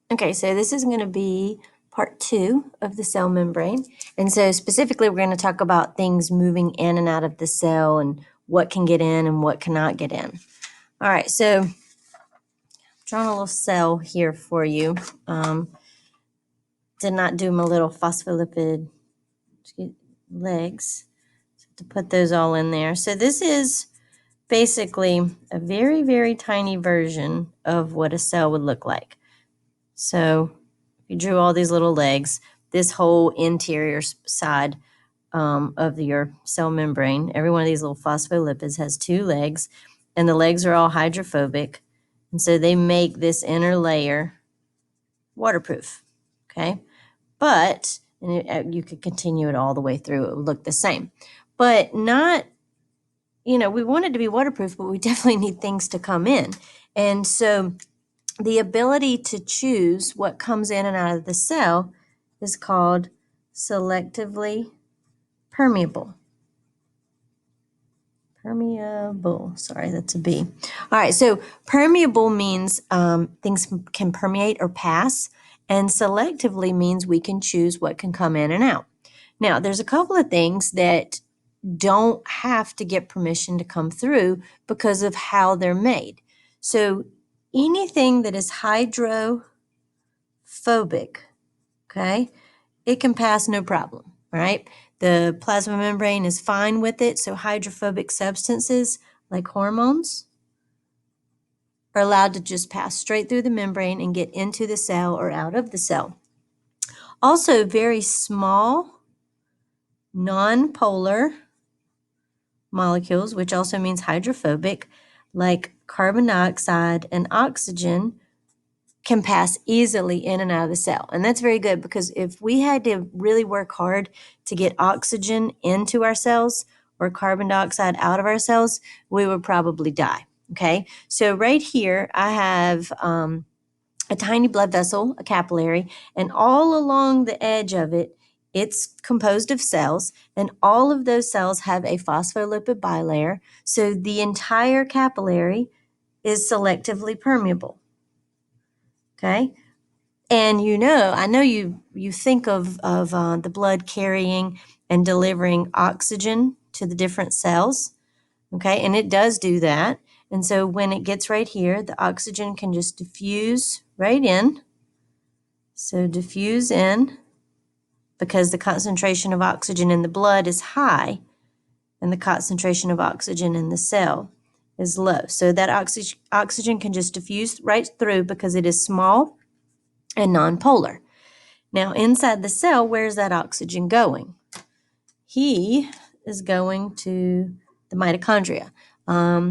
Okay, so this is going to be part 2 of the cell membrane. And so specifically, we're going to talk about things moving in and out of the cell and what can get in and what cannot get in. All right, so I'm drawing a little cell here for you. Did not do my little phospholipid legs to put those all in there. So this is basically a very, very tiny version of what a cell would look like. So if you drew all these little legs, this whole interior side of your cell membrane, every one of these little phospholipids has 2 legs, and the legs are all hydrophobic. And so they make this inner layer waterproof, okay? But, and you could continue it all the way through, it would look the same. But not, we want it to be waterproof, but we definitely need things to come in. And so the ability to choose what comes in and out of the cell is called selectively permeable. Permeable, sorry, that's a B. All right, so permeable means things can permeate or pass, and selectively means we can choose what can come in and out. Now, there's a couple of things that don't have to get permission to come through because of how they're made. So anything that is hydrophobic, okay, it can pass no problem, right? The plasma membrane is fine with it, so hydrophobic substances like hormones are allowed to just pass straight through the membrane and get into the cell or out of the cell. Also, very small, non-polar molecules, which also means hydrophobic, like carbon dioxide and oxygen, can pass easily in and out of the cell. And that's very good because if we had to really work hard to get oxygen into our cells or carbon dioxide out of our cells, we would probably die. Okay, so right here I have a tiny blood vessel, a capillary, and all along the edge of it, it's composed of cells, and all of those cells have a phospholipid bilayer. So the entire capillary is selectively permeable. Okay, and I know you think of the blood carrying and delivering oxygen to the different cells. Okay, and it does do that. And so when it gets right here, the oxygen can just diffuse right in. So diffuse in because the concentration of oxygen in the blood is high and the concentration of oxygen in the cell is low. So that oxygen can just diffuse right through because it is small and nonpolar. Now inside the cell, where's that oxygen going? He is going to the mitochondria near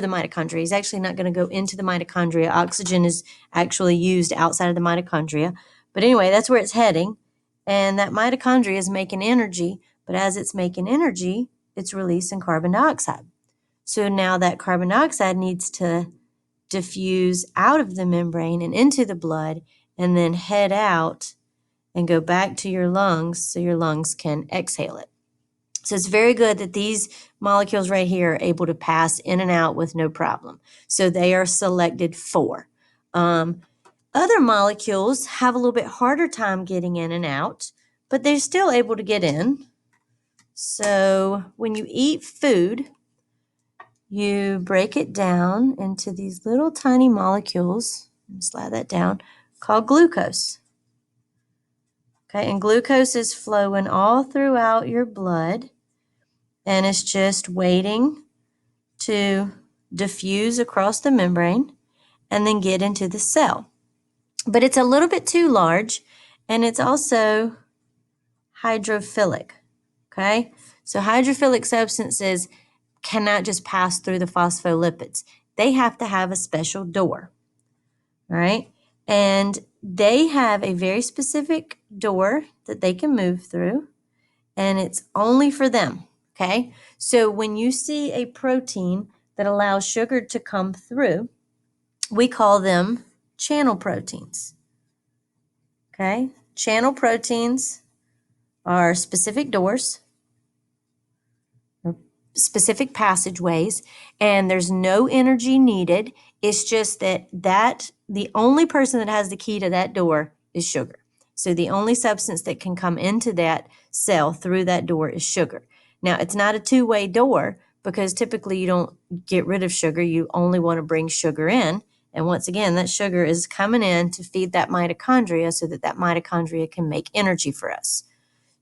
the mitochondria. He's actually not going to go into the mitochondria. Oxygen is actually used outside of the mitochondria. But anyway, that's where it's heading. And that mitochondria is making energy, but as it's making energy, it's releasing carbon dioxide. So now that carbon dioxide needs to diffuse out of the membrane and into the blood and then head out and go back to your lungs so your lungs can exhale it. So it's very good that these molecules right here are able to pass in and out with no problem. So they are selected for. Other molecules have a little bit harder time getting in and out, but they're still able to get in. So when you eat food, you break it down into these little tiny molecules, slide that down, called glucose. Okay, and glucose is flowing all throughout your blood, and it's just waiting to diffuse across the membrane and then get into the cell. But it's a little bit too large, and it's also hydrophilic, okay? So hydrophilic substances cannot just pass through the phospholipids. They have to have a special door, all right? And they have a very specific door that they can move through, and it's only for them, okay? So when you see a protein that allows sugar to come through, we call them channel proteins, okay? Channel proteins are specific doors, or specific passageways, and there's no energy needed. It's just that the only person that has the key to that door is sugar. So the only substance that can come into that cell through that door is sugar. Now, it's not a two-way door because typically you don't get rid of sugar. You only want to bring sugar in. And once again, that sugar is coming in to feed that mitochondria so that that mitochondria can make energy for us.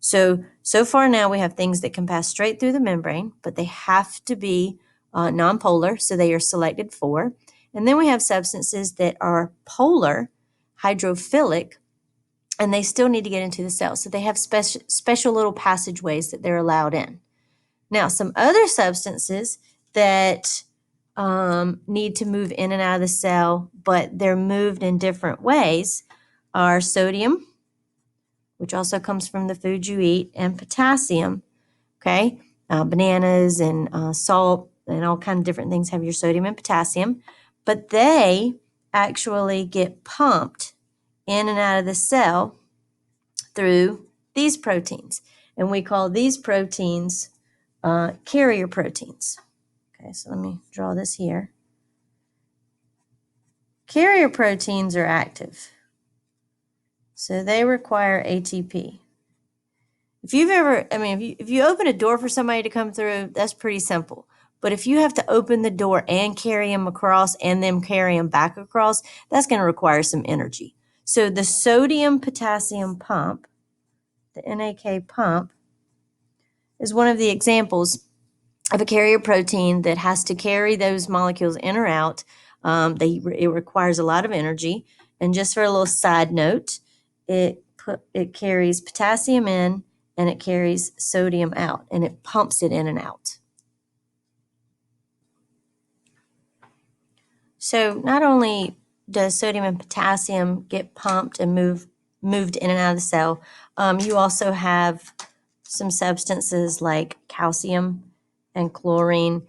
So far now we have things that can pass straight through the membrane, but they have to be nonpolar, so they are selected for. And then we have substances that are polar, hydrophilic, and they still need to get into the cell. So they have special little passageways that they're allowed in. Now, some other substances that need to move in and out of the cell, but they're moved in different ways, are sodium, which also comes from the food you eat, and potassium, okay? Bananas and salt and all kinds of different things have your sodium and potassium, but they actually get pumped in and out of the cell through these proteins. And we call these proteins carrier proteins. Okay, so let me draw this here. Carrier proteins are active, so they require ATP. If you've ever, if you open a door for somebody to come through, that's pretty simple. But if you have to open the door and carry them across and then carry them back across, that's going to require some energy. So the sodium potassium pump, the NAK pump, is one of the examples of a carrier protein that has to carry those molecules in or out. It requires a lot of energy. And just for a little side note, it carries potassium in and it carries sodium out, and it pumps it in and out. So not only does sodium and potassium get pumped and moved in and out of the cell, you also have some substances like calcium and chlorine.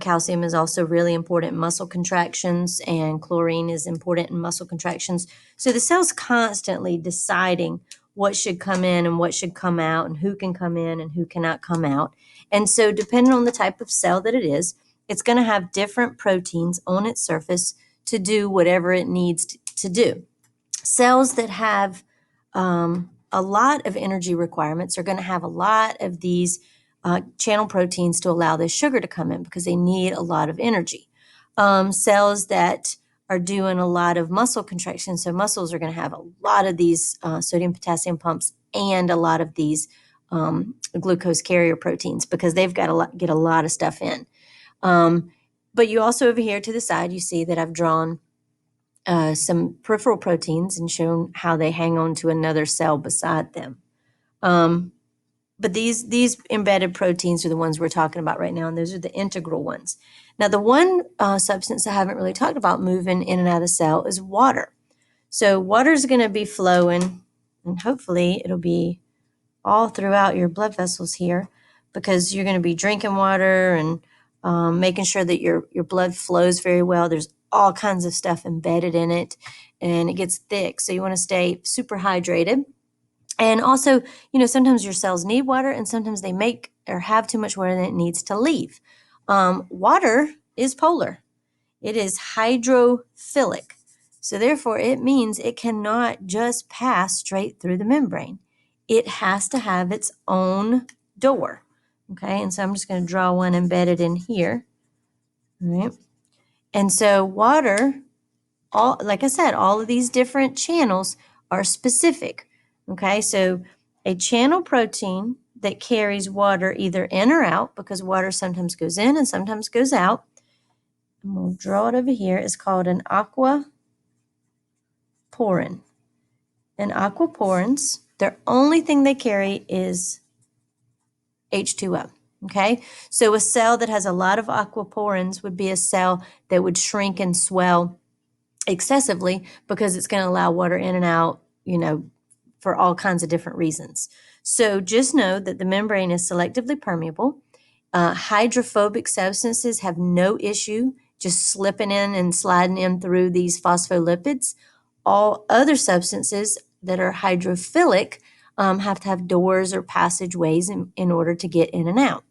Calcium is also really important in muscle contractions, and chlorine is important in muscle contractions. So the cell's constantly deciding what should come in and what should come out, and who can come in and who cannot come out. And so depending on the type of cell that it is, it's going to have different proteins on its surface to do whatever it needs to do. Cells that have a lot of energy requirements are going to have a lot of these channel proteins to allow the sugar to come in because they need a lot of energy. Cells that are doing a lot of muscle contraction, so muscles are going to have a lot of these sodium potassium pumps and a lot of these glucose carrier proteins because they've got to get a lot of stuff in. But you also over here to the side, you see that I've drawn some peripheral proteins and shown how they hang on to another cell beside them. But these embedded proteins are the ones we're talking about right now, and those are the integral ones. Now, the one substance I haven't really talked about moving in and out of the cell is water. So water is going to be flowing, and hopefully it'll be all throughout your blood vessels here because you're going to be drinking water and making sure that your blood flows very well. There's all kinds of stuff embedded in it, and it gets thick, so you want to stay super hydrated. And also, sometimes your cells need water, and sometimes they make or have too much water and it needs to leave. Water is polar. It is hydrophilic. So therefore, it means it cannot just pass straight through the membrane. It has to have its own door. Okay, and so I'm just going to draw one embedded in here. All right. And so water, like I said, all of these different channels are specific. Okay, so a channel protein that carries water either in or out, because water sometimes goes in and sometimes goes out. I'm going to draw it over here. It's called an aquaporin. And aquaporins, their only thing they carry is H2O. Okay, so a cell that has a lot of aquaporins would be a cell that would shrink and swell excessively because it's going to allow water in and out, for all kinds of different reasons. So just know that the membrane is selectively permeable. Hydrophobic substances have no issue just slipping in and sliding in through these phospholipids. All other substances that are hydrophilic have to have doors or passageways in order to get in and out.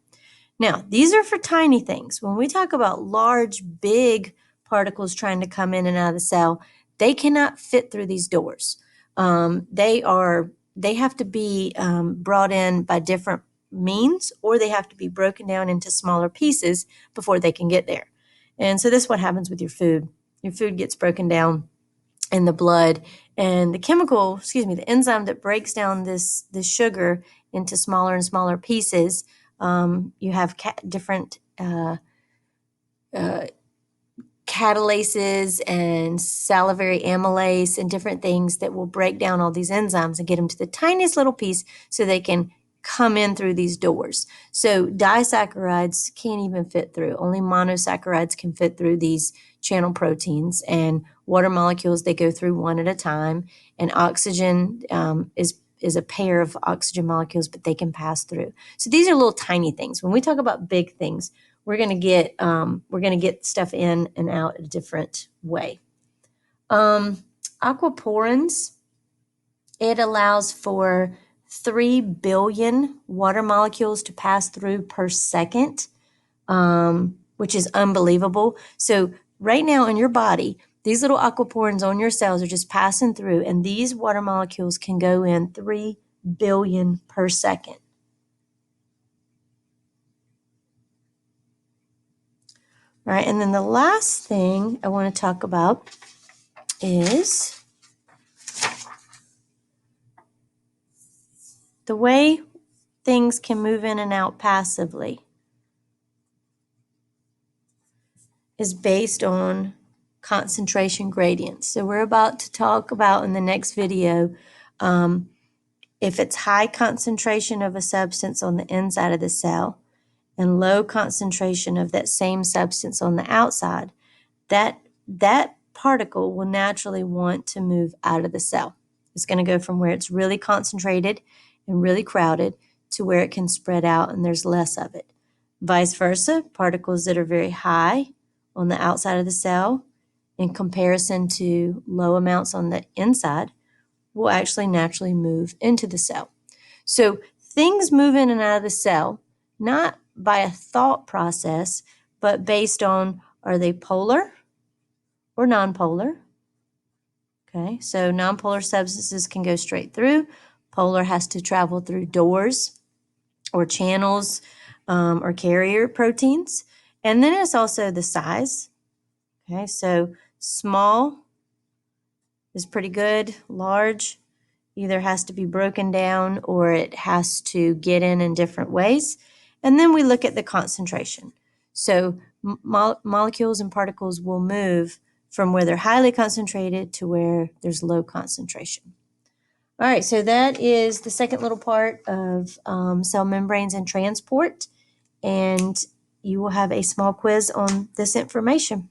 Now, these are for tiny things. When we talk about large, big particles trying to come in and out of the cell, they cannot fit through these doors. They have to be brought in by different means, or they have to be broken down into smaller pieces before they can get there. And so this is what happens with your food. Your food gets broken down in the blood, and the enzyme that breaks down this sugar into smaller and smaller pieces. You have different catalases and salivary amylase and different things that will break down all these enzymes and get them to the tiniest little piece so they can come in through these doors. So disaccharides can't even fit through. Only monosaccharides can fit through these channel proteins, and water molecules, they go through one at a time, and oxygen is a pair of oxygen molecules, but they can pass through. So these are little tiny things. When we talk about big things, we're going to get stuff in and out a different way. Aquaporins, it allows for 3 billion water molecules to pass through per second, which is unbelievable. So right now in your body, these little aquaporins on your cells are just passing through, and these water molecules can go in 3 billion per second. All right, and then the last thing I want to talk about is the way things can move in and out passively is based on concentration gradients. So we're about to talk about in the next video if it's high concentration of a substance on the inside of the cell and low concentration of that same substance on the outside, that particle will naturally want to move out of the cell. It's going to go from where it's really concentrated and really crowded to where it can spread out and there's less of it. Vice versa, particles that are very high on the outside of the cell in comparison to low amounts on the inside will actually naturally move into the cell. So things move in and out of the cell, not by a thought process, but based on, are they polar or nonpolar? Okay, so nonpolar substances can go straight through. Polar has to travel through doors or channels or carrier proteins. And then it's also the size. Okay, so small is pretty good. Large either has to be broken down or it has to get in different ways. And then we look at the concentration. So molecules and particles will move from where they're highly concentrated to where there's low concentration. All right, so that is the second little part of cell membranes and transport. And you will have a small quiz on this information.